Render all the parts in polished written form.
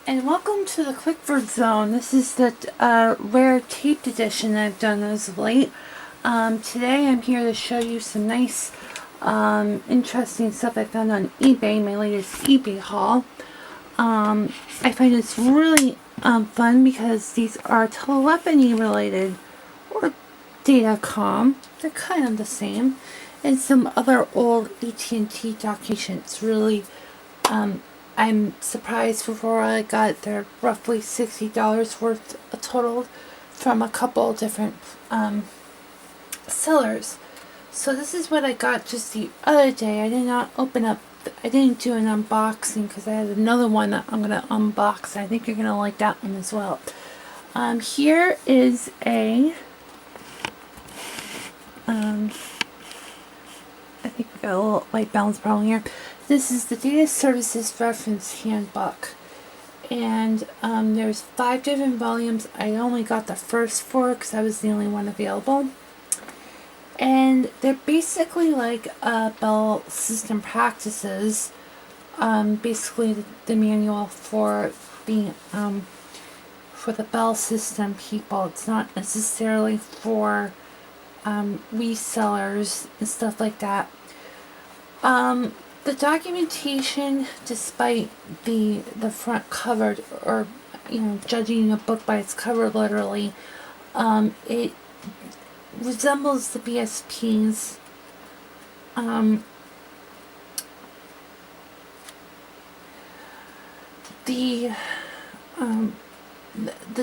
And welcome to the Clickford Zone. This is the rare taped edition I've done as of late. Today I'm here to show you some nice, interesting stuff I found on eBay, my latest eBay haul. I find it's really fun because these are telephony related, or Datacom. They're kind of the same. And some other old AT&T documents. Really, I'm surprised for what I got. They're roughly $60 worth total from a couple different sellers. So this is what I got just the other day. I did not open up, I didn't do an unboxing because I had another one that I'm going to unbox. I think you're going to like that one as well. Here is a, I think we got a little white balance problem here. This is the Data Services Reference Handbook. And there's 5 different volumes. I only got the first 4 because I was the only one available. And they're basically like Bell System Practices. Basically the manual for being for the Bell System people. It's not necessarily for resellers and stuff like that. The documentation, despite the front cover, or judging a book by its cover literally, it resembles the BSPs. The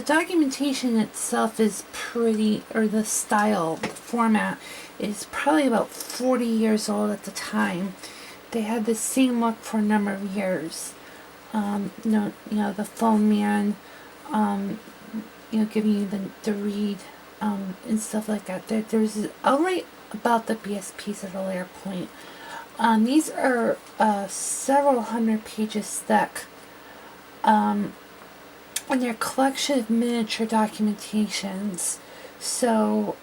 documentation itself is pretty, or the style, the format is probably about 40 years old at the time. They had the same look for a number of years. The phone man, giving you the read, and stuff like that. I'll write about the BSPs at a later point. These are several hundred pages thick. And they're a collection of miniature documentations. So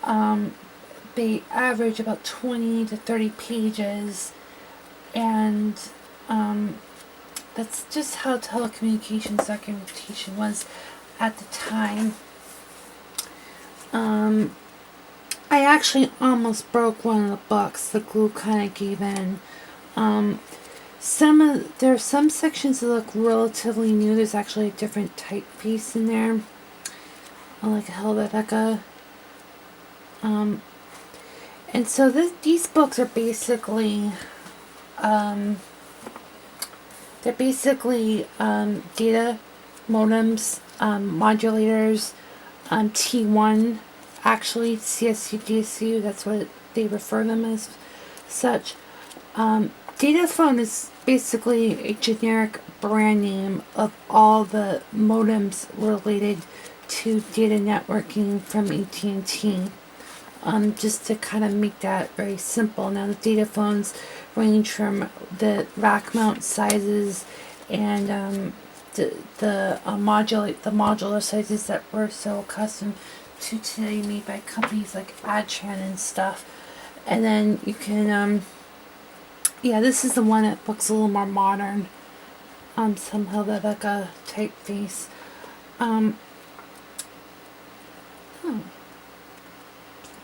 they average about 20 to 30 pages. And that's just how telecommunications documentation was at the time. I actually almost broke one of the books. The glue kind of gave in. There are some sections that look relatively new. There's actually a different typeface in there. I like Helvetica. And so these books are basically data modems, modulators, T1, actually CSU, DSU, that's what they refer them as such. Dataphone is basically a generic brand name of all the modems related to data networking from AT&T. Just to kind of make that very simple. Now the data phones range from the rack mount sizes and the modular sizes that we're so accustomed to today, made by companies like Adtran and stuff. And then you can this is the one that looks a little more modern. Somehow like a typeface.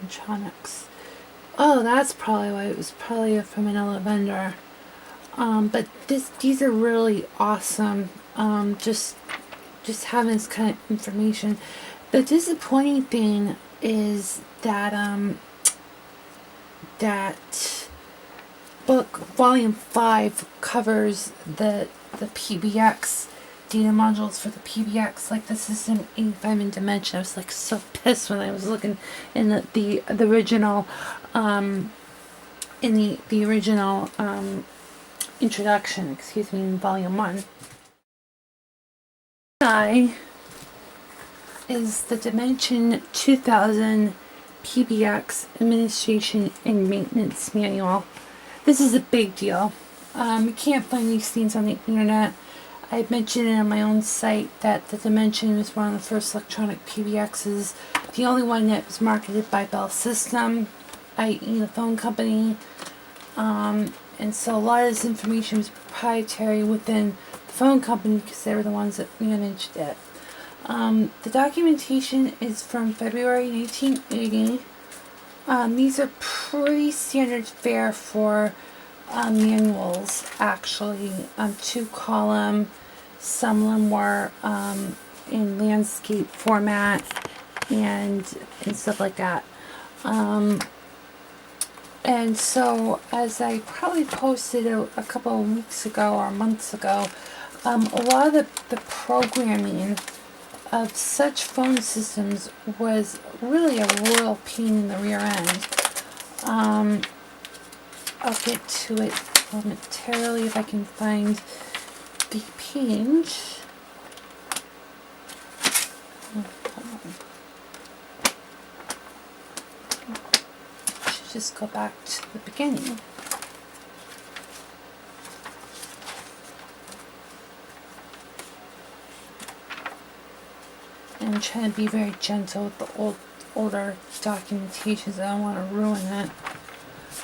Electronics. Oh, that's probably why. It was probably from another vendor. But these are really awesome. Just having this kind of information. The disappointing thing is that that book volume 5 covers the PBX data modules for the PBX, like the System 85 in Dimension. I was like so pissed when I was looking in the original introduction, in volume 1. I is the Dimension 2000 PBX Administration and Maintenance Manual. This is a big deal. You can't find these things on the internet. I mentioned it on my own site that the Dimension was one of the first electronic PBXs, the only one that was marketed by Bell System, i.e. the phone company. And so a lot of this information was proprietary within phone company because they were the ones that managed it. The documentation is from February 1980. These are pretty standard fare for manuals, actually. 2-column, some of them were in landscape format and stuff like that. And so, as I probably posted a couple of weeks ago or months ago, a lot of the programming of such phone systems was really a royal pain in the rear end. I'll get to it momentarily if I can find the page. I should just go back to the beginning. And I'm trying to be very gentle with the older documentations. I don't want to ruin it.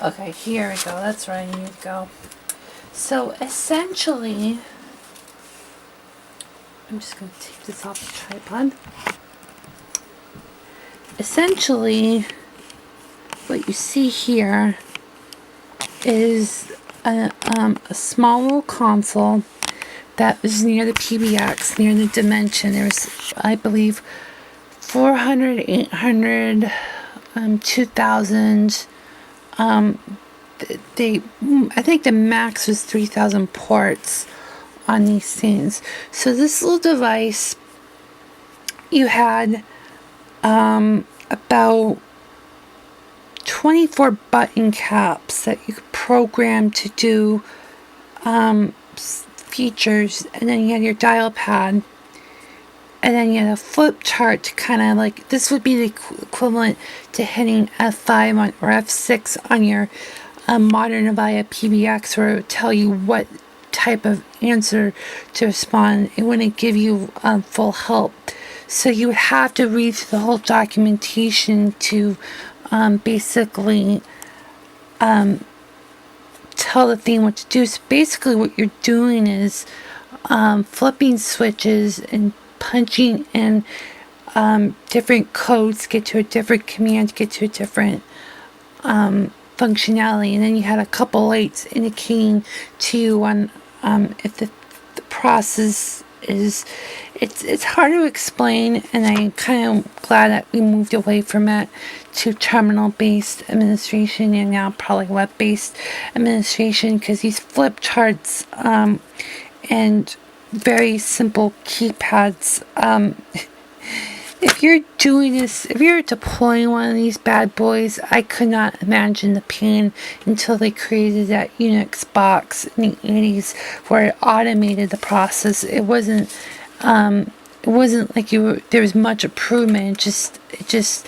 Okay, here we go. That's where I need to go. So essentially, I'm just going to take this off the tripod. Essentially, what you see here is a small little console that was near the PBX, near the dimension. There was, I believe, 400, 800, 2,000. I think the max was 3,000 ports on these things. So this little device, you had about 24 button caps that you could program to do features, and then you had your dial pad, and then you had a flip chart to kind of like, this would be the equivalent to hitting F5 or F6 on your modern Avaya PBX, where it would tell you what type of answer to respond. It wouldn't give you full help. So you would have to read through the whole documentation to basically tell the thing what to do. So basically what you're doing is flipping switches and punching in different codes to get to a different command, to get to a different functionality. And then you had a couple lights indicating to you on if the process is, it's hard to explain, and I'm kind of glad that we moved away from it to terminal-based administration and now probably web-based administration, because these flip charts and very simple keypads, if you're doing this, if you're deploying one of these bad boys, I could not imagine the pain until they created that Unix box in the 80s where it automated the process. It wasn't like there was much improvement. It just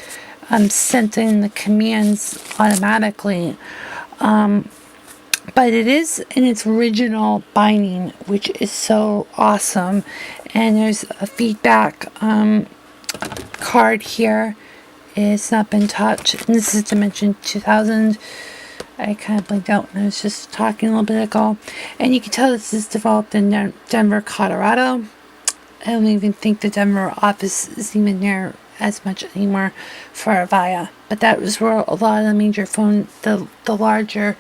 sent in the commands automatically. But it is in its original binding, which is so awesome. And there's a feedback card here. It's not been touched, and this is dimension 2000. I kind of blinked out when I was just talking a little bit ago, and you can tell this is developed in Denver, Colorado. I don't even think the Denver office is even there as much anymore for Avaya, but that was where a lot of the major the larger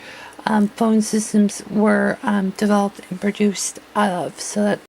phone systems were developed and produced out of. So that